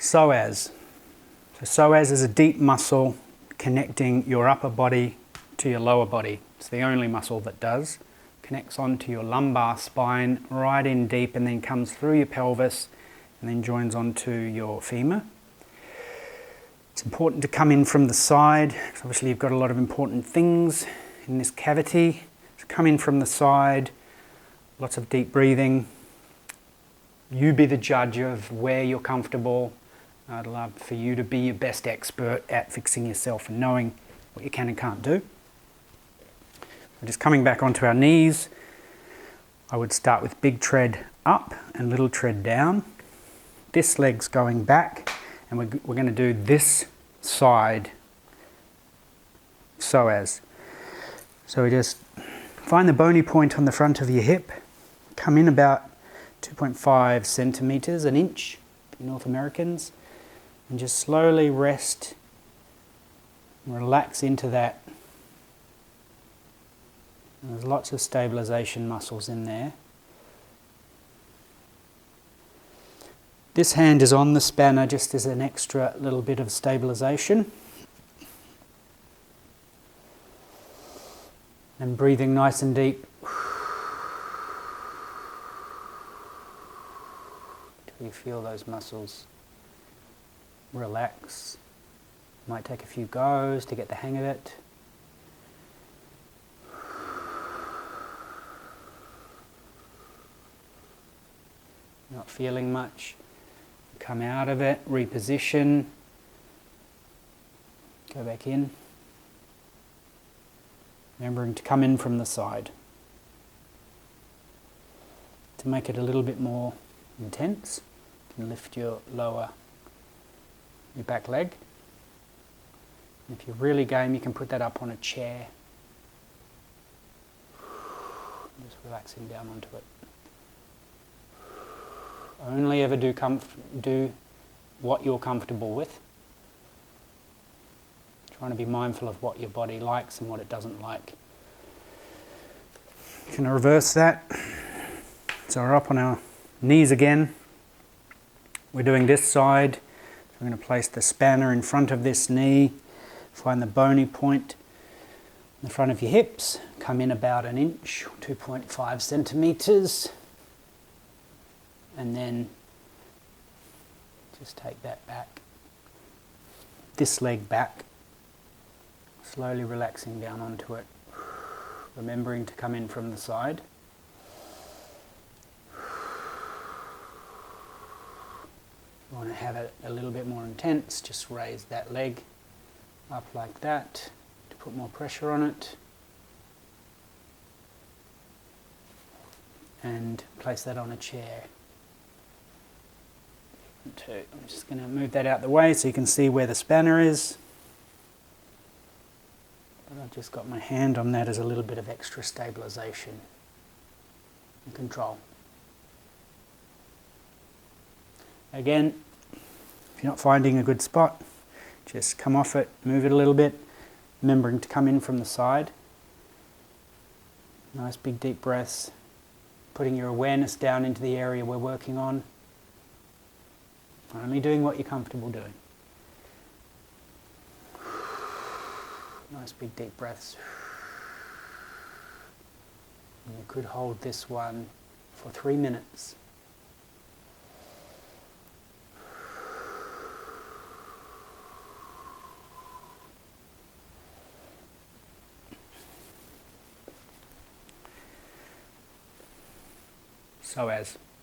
Psoas. So psoas is a deep muscle connecting your upper body to your lower body. It's the only muscle that does. Connects onto your lumbar spine, right in deep, and then comes through your pelvis and then joins onto your femur. It's important to come in from the side, because obviously you've got a lot of important things in this cavity. So come in from the side, lots of deep breathing. You be the judge of where you're comfortable. I'd love for you to be your best expert at fixing yourself and knowing what you can and can't do. We're just coming back onto our knees. I would start with big tread up and little tread down. This leg's going back, and we're going to do this side psoas. So we just find the bony point on the front of your hip, come in about 2.5 centimeters, an inch, for North Americans, and just slowly rest and relax into that. And there's lots of stabilization muscles in there. This hand is on the spanner just as an extra little bit of stabilization. And breathing nice and deep. Till you feel those muscles relax. Might take a few goes to get the hang of it. Not feeling much. Come out of it, reposition, go back in. Remembering to come in from the side. To make it a little bit more intense, you can lift your back leg. If you're really game, you can put that up on a chair. Just relaxing down onto it. Only ever do what you're comfortable with. Trying to be mindful of what your body likes and what it doesn't like. You can reverse that. So we're up on our knees again. We're doing this side. I'm going to place the spanner in front of this knee. Find the bony point in the front of your hips. Come in about an inch, 2.5 centimeters. And then just take that back. This leg back. Slowly relaxing down onto it. Remembering to come in from the side. You want to have it a little bit more intense, just raise that leg up like that to put more pressure on it. And place that on a chair. I'm just going to move that out the way so you can see where the spanner is. But I've just got my hand on that as a little bit of extra stabilization and control. Again, if you're not finding a good spot, just come off it, move it a little bit, remembering to come in from the side. Nice big deep breaths, putting your awareness down into the area we're working on. Only doing what you're comfortable doing. Nice big deep breaths. And you could hold this one for 3 minutes. Psoas.